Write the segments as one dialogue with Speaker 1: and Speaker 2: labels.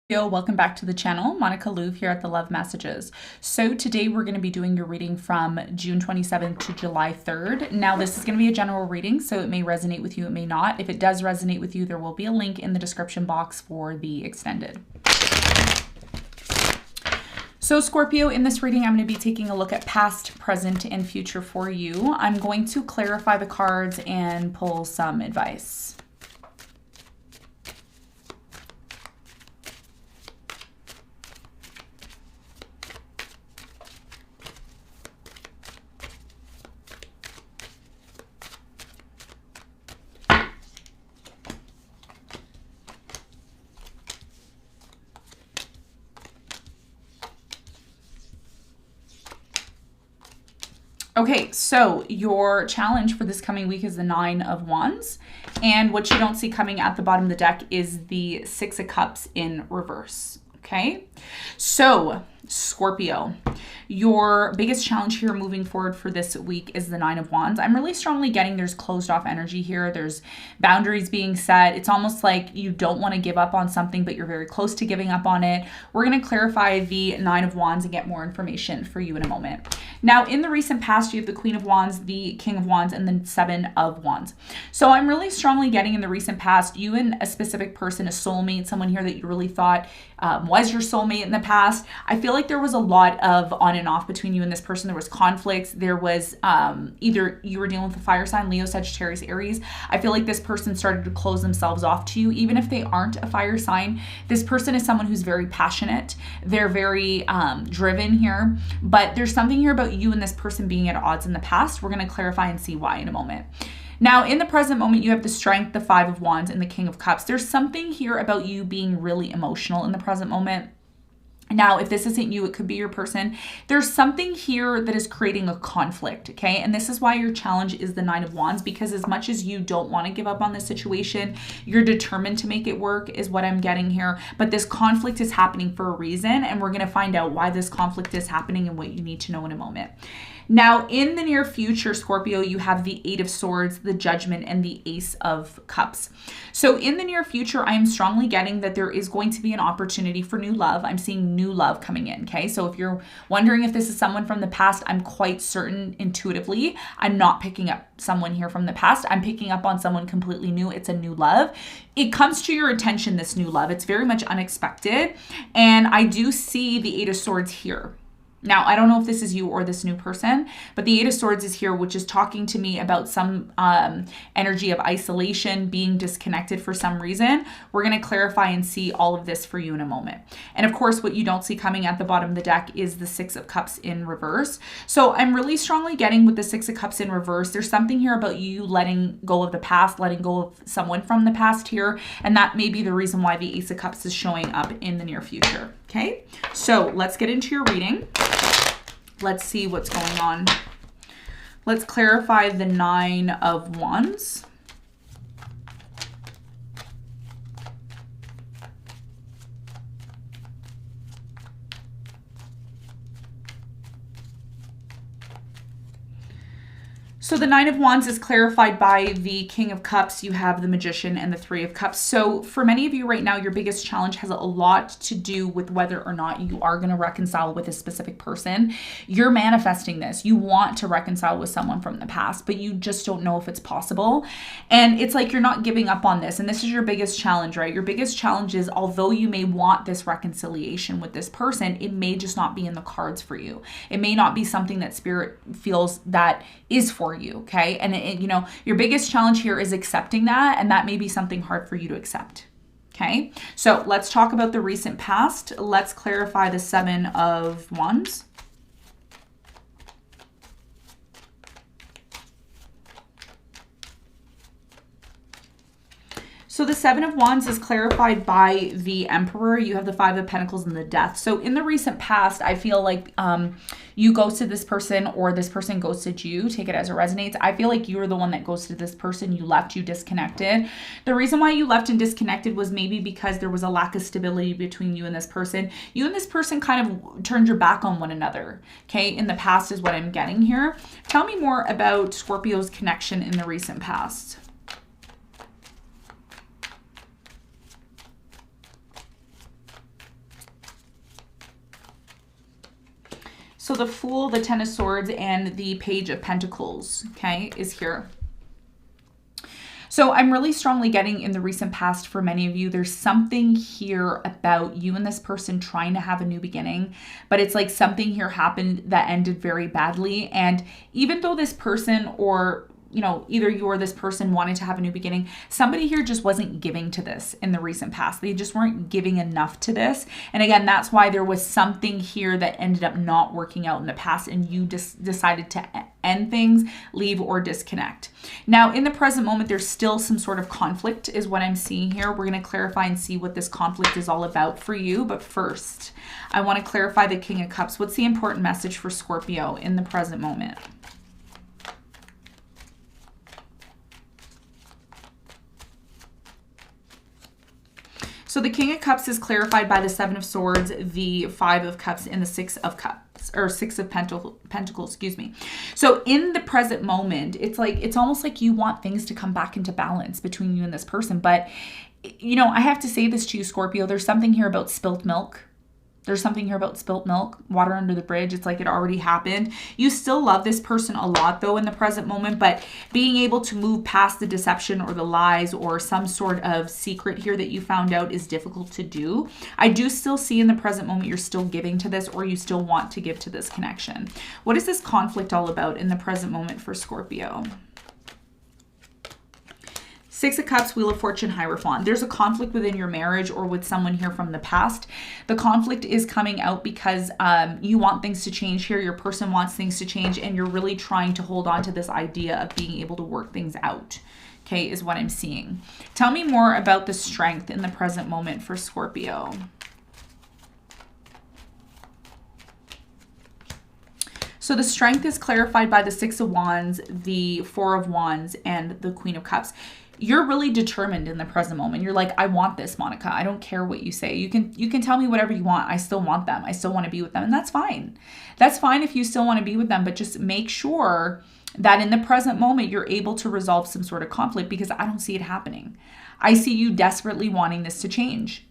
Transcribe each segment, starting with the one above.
Speaker 1: Welcome back to the channel. Monica Louv here at the Love Messages. So today we're going to be doing your reading from June 27th to July 3rd. Now this is going to be a general reading, so it may resonate with you, it may not. If it does resonate with you, there will be a link in the description box for the extended. So Scorpio, in this reading, I'm going to be taking a look at past, present, and future for you. I'm going to clarify the cards and pull some advice. Okay, so your challenge for this coming week is the Nine of Wands. And what you don't see coming at the bottom of the deck is the Six of Cups in reverse. Okay, so Scorpio, your biggest challenge here moving forward for this week is the Nine of Wands. I'm really strongly getting there's closed off energy here. There's boundaries being set. It's almost like you don't want to give up on something, but you're very close to giving up on it. We're going to clarify the Nine of Wands and get more information for you in a moment. Now, in the recent past, you have the Queen of Wands, the King of Wands, and the Seven of Wands. So I'm really strongly getting in the recent past, you and a specific person, a soulmate, someone here that you really thought was your soulmate in the past. I feel like there was a lot of on and off between you and this person. There was conflicts. There was either you were dealing with a fire sign, Leo, Sagittarius, Aries. I feel like this person started to close themselves off to you, even if they aren't a fire sign. This person is someone who's very passionate. They're very driven here, but there's something here about you and this person being at odds in the past. We're going to clarify and see why in a moment. Now, in the present moment, you have the Strength, the Five of Wands, and the King of Cups. There's something here about you being really emotional in the present moment. Now, if this isn't you, it could be your person. There's something here that is creating a conflict, okay? And this is why your challenge is the Nine of Wands, because as much as you don't want to give up on this situation, you're determined to make it work is what I'm getting here. But this conflict is happening for a reason, and we're going to find out why this conflict is happening and what you need to know in a moment. Now, in the near future, Scorpio, you have the Eight of Swords, the Judgment, and the Ace of Cups. So in the near future, I am strongly getting that there is going to be an opportunity for new love. I'm seeing new love coming in, okay? So if you're wondering if this is someone from the past, I'm quite certain intuitively, I'm not picking up someone here from the past. I'm picking up on someone completely new. It's a new love. It comes to your attention, this new love. It's very much unexpected. And I do see the Eight of Swords here. Now, I don't know if this is you or this new person, but the Eight of Swords is here, which is talking to me about some energy of isolation, being disconnected for some reason. We're going to clarify and see all of this for you in a moment. And of course, what you don't see coming at the bottom of the deck is the Six of Cups in reverse. So I'm really strongly getting with the Six of Cups in reverse, there's something here about you letting go of the past, letting go of someone from the past here. And that may be the reason why the Ace of Cups is showing up in the near future. Okay, so let's get into your reading. Let's see what's going on. Let's clarify the Nine of Wands. So the Nine of Wands is clarified by the King of Cups. You have the Magician and the Three of Cups. So for many of you right now, your biggest challenge has a lot to do with whether or not you are going to reconcile with a specific person. You're manifesting this. You want to reconcile with someone from the past, but you just don't know if it's possible. And it's like you're not giving up on this. And this is your biggest challenge, right? Your biggest challenge is, although you may want this reconciliation with this person, it may just not be in the cards for you. It may not be something that Spirit feels that is for you, okay? And you know, your biggest challenge here is accepting that, and that may be something hard for you to accept, okay? So let's talk about the recent past. Let's clarify the Seven of Wands. So the Seven of Wands is clarified by the Emperor. You have the Five of Pentacles and the Death. So in the recent past, I feel like you ghosted this person or this person ghosted you. Take it as it resonates. I feel like you were the one that ghosted this person. You left, you disconnected. The reason why you left and disconnected was maybe because there was a lack of stability between you and this person. You and this person kind of turned your back on one another, okay? In the past is what I'm getting here. Tell me more about Scorpio's connection in the recent past. So the Fool, the Ten of Swords, and the Page of Pentacles, okay, is here. So I'm really strongly getting in the recent past for many of you, there's something here about you and this person trying to have a new beginning, but it's like something here happened that ended very badly. And even though this person, or you know, either you or this person wanted to have a new beginning, somebody here just wasn't giving to this in the recent past. They just weren't giving enough to this. And again, that's why there was something here that ended up not working out in the past, and you just decided to end things, leave, or disconnect. Now, in the present moment, there's still some sort of conflict is what I'm seeing here. We're going to clarify and see what this conflict is all about for you. But first, I want to clarify the King of Cups. What's the important message for Scorpio in the present moment? So the King of Cups is clarified by the Seven of Swords, the Five of Cups, and the Six of Cups, or Six of Pentacles, excuse me. So in the present moment, it's like, it's almost like you want things to come back into balance between you and this person. But, you know, I have to say this to you, Scorpio, there's something here about spilt milk. There's something here about spilt milk, water under the bridge. It's like it already happened. You still love this person a lot, though, in the present moment, but being able to move past the deception or the lies or some sort of secret here that you found out is difficult to do. I do still see in the present moment you're still giving to this, or you still want to give to this connection. What is this conflict all about in the present moment for Scorpio? Six of Cups, Wheel of Fortune, Hierophant. There's a conflict within your marriage or with someone here from the past. The conflict is coming out because you want things to change here. Your person wants things to change, and you're really trying to hold on to this idea of being able to work things out, okay, is what I'm seeing. Tell me more about the strength in the present moment for Scorpio. So the strength is clarified by the Six of Wands, the Four of Wands, and the Queen of Cups. You're really determined in the present moment. You're like, I want this, Monica. I don't care what you say. You can tell me whatever you want. I still want them. I still want to be with them. And that's fine. That's fine if you still want to be with them, but just make sure that in the present moment, you're able to resolve some sort of conflict, because I don't see it happening. I see you desperately wanting this to change.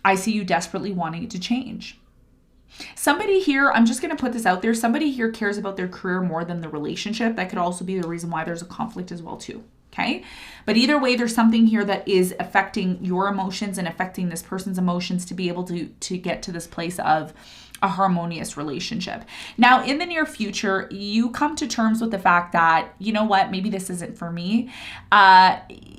Speaker 1: I see you desperately wanting it to change. Somebody here, I'm just going to put this out there. Somebody here cares about their career more than the relationship. That could also be the reason why there's a conflict as well too. Okay. But either way, there's something here that is affecting your emotions and affecting this person's emotions to be able to get to this place of a harmonious relationship. Now, in the near future, you come to terms with the fact that, you know what, maybe this isn't for me.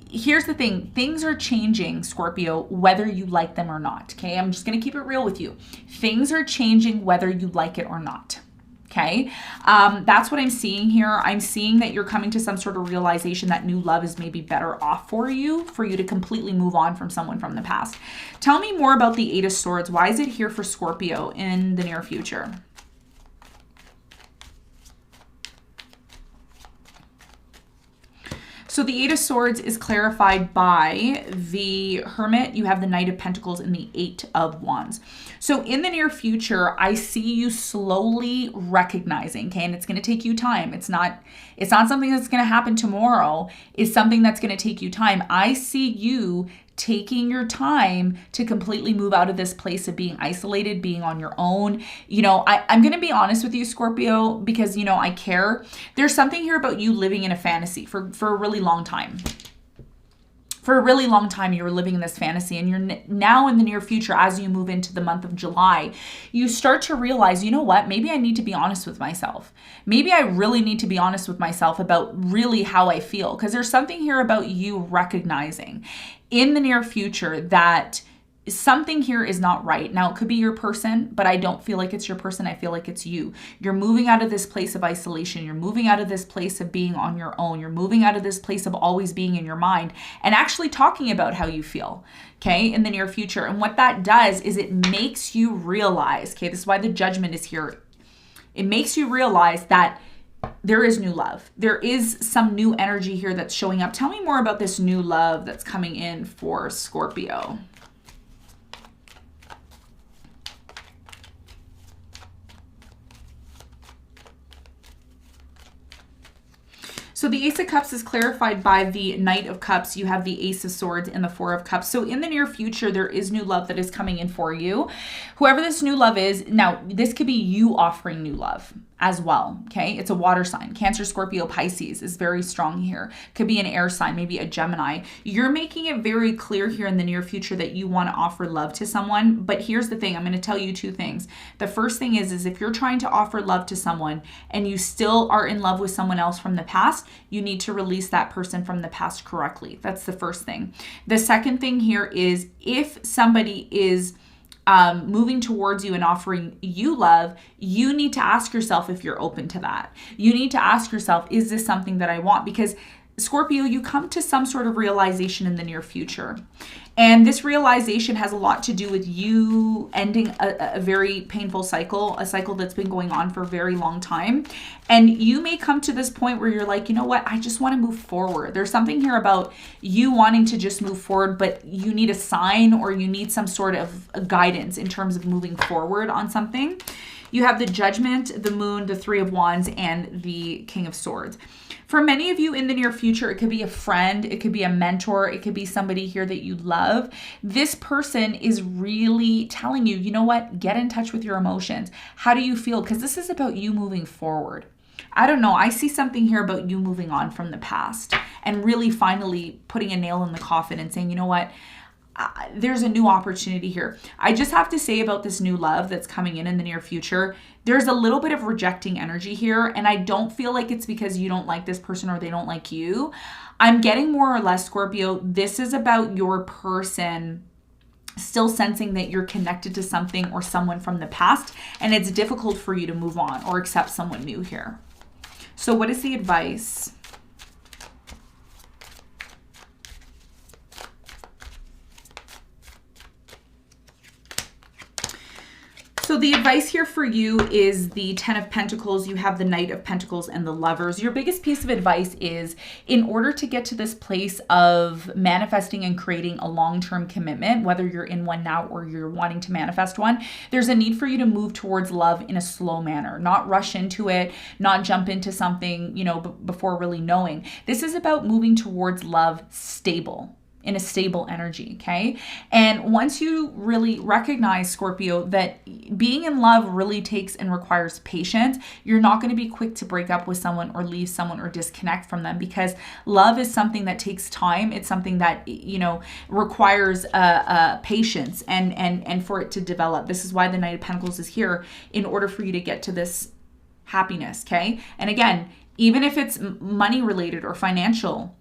Speaker 1: Here's the thing. Things are changing, Scorpio, whether you like them or not. Okay. I'm just going to keep it real with you. Things are changing whether you like it or not. Okay. That's what I'm seeing here. I'm seeing that you're coming to some sort of realization that new love is maybe better off for you to completely move on from someone from the past. Tell me more about the Eight of Swords. Why is it here for Scorpio in the near future? So the Eight of Swords is clarified by the Hermit. You have the Knight of Pentacles and the Eight of Wands. So in the near future, I see you slowly recognizing, okay, and it's going to take you time. It's not something that's going to happen tomorrow. It's something that's going to take you time. I see you taking your time to completely move out of this place of being isolated, being on your own. You know, I'm going to be honest with you, Scorpio, because, you know, I care. There's something here about you living in a fantasy for a really long time. For a really long time, you were living in this fantasy, and you're now in the near future, as you move into the month of July, you start to realize, you know what, maybe I need to be honest with myself. Maybe I really need to be honest with myself about really how I feel, because there's something here about you recognizing in the near future that something here is not right. Now, it could be your person, but I don't feel like it's your person. I feel like it's you. You're moving out of this place of isolation. You're moving out of this place of being on your own. You're moving out of this place of always being in your mind and actually talking about how you feel, okay, in the near future. And what that does is it makes you realize, okay, this is why the Judgment is here. It makes you realize that there is new love. There is some new energy here that's showing up. Tell me more about this new love that's coming in for Scorpio. So the Ace of Cups is clarified by the Knight of Cups. You have the Ace of Swords and the Four of Cups. So in the near future, there is new love that is coming in for you. Whoever this new love is, now this could be you offering new love as well, okay? It's a water sign. Cancer, Scorpio, Pisces is very strong here. Could be an air sign, maybe a Gemini. You're making it very clear here in the near future that you want to offer love to someone. But here's the thing. I'm going to tell you two things. The first thing is if you're trying to offer love to someone and you still are in love with someone else from the past, you need to release that person from the past correctly. That's the first thing. The second thing here is if somebody is moving towards you and offering you love, you need to ask yourself if you're open to that. You need to ask yourself, is this something that I want? Because Scorpio, you come to some sort of realization in the near future. And this realization has a lot to do with you ending a very painful cycle, a cycle that's been going on for a very long time. And you may come to this point where you're like, you know what, I just want to move forward. There's something here about you wanting to just move forward, but you need a sign or you need some sort of guidance in terms of moving forward on something. You have the Judgment, the Moon, the Three of Wands, and the King of Swords. For many of you in the near future, it could be a friend, it could be a mentor, it could be somebody here that you love. This person is really telling you, you know what, get in touch with your emotions. How do you feel? Because this is about you moving forward. I don't know. I see something here about you moving on from the past and really finally putting a nail in the coffin and saying, you know what, there's a new opportunity here. I just have to say about this new love that's coming in the near future, there's a little bit of rejecting energy here. And I don't feel like it's because you don't like this person or they don't like you. I'm getting more or less, Scorpio, this is about your person still sensing that you're connected to something or someone from the past. And it's difficult for you to move on or accept someone new here. So what is the advice? So the advice here for you is the Ten of Pentacles. You have the Knight of Pentacles and the Lovers. Your biggest piece of advice is in order to get to this place of manifesting and creating a long-term commitment, whether you're in one now or you're wanting to manifest one, there's a need for you to move towards love in a slow manner, not rush into it, not jump into something, you know, before really knowing. This is about moving towards love in a stable energy, okay? And once you really recognize, Scorpio, that being in love really takes and requires patience, you're not going to be quick to break up with someone or leave someone or disconnect from them, because love is something that takes time. It's something that, you know, requires patience and for it to develop. This is why the Knight of Pentacles is here, in order for you to get to this happiness, okay? And again, even if it's money related or financial,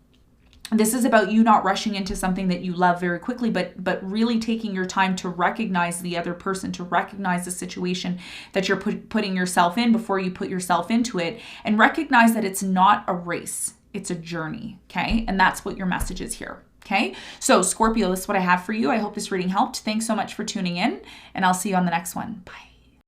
Speaker 1: this is about you not rushing into something that you love very quickly, but really taking your time to recognize the other person, to recognize the situation that you're putting yourself in before you put yourself into it, and recognize that it's not a race, it's a journey, okay? And that's what your message is here, okay? So Scorpio, this is what I have for you. I hope this reading helped. Thanks so much for tuning in, and I'll see you on the next one. Bye.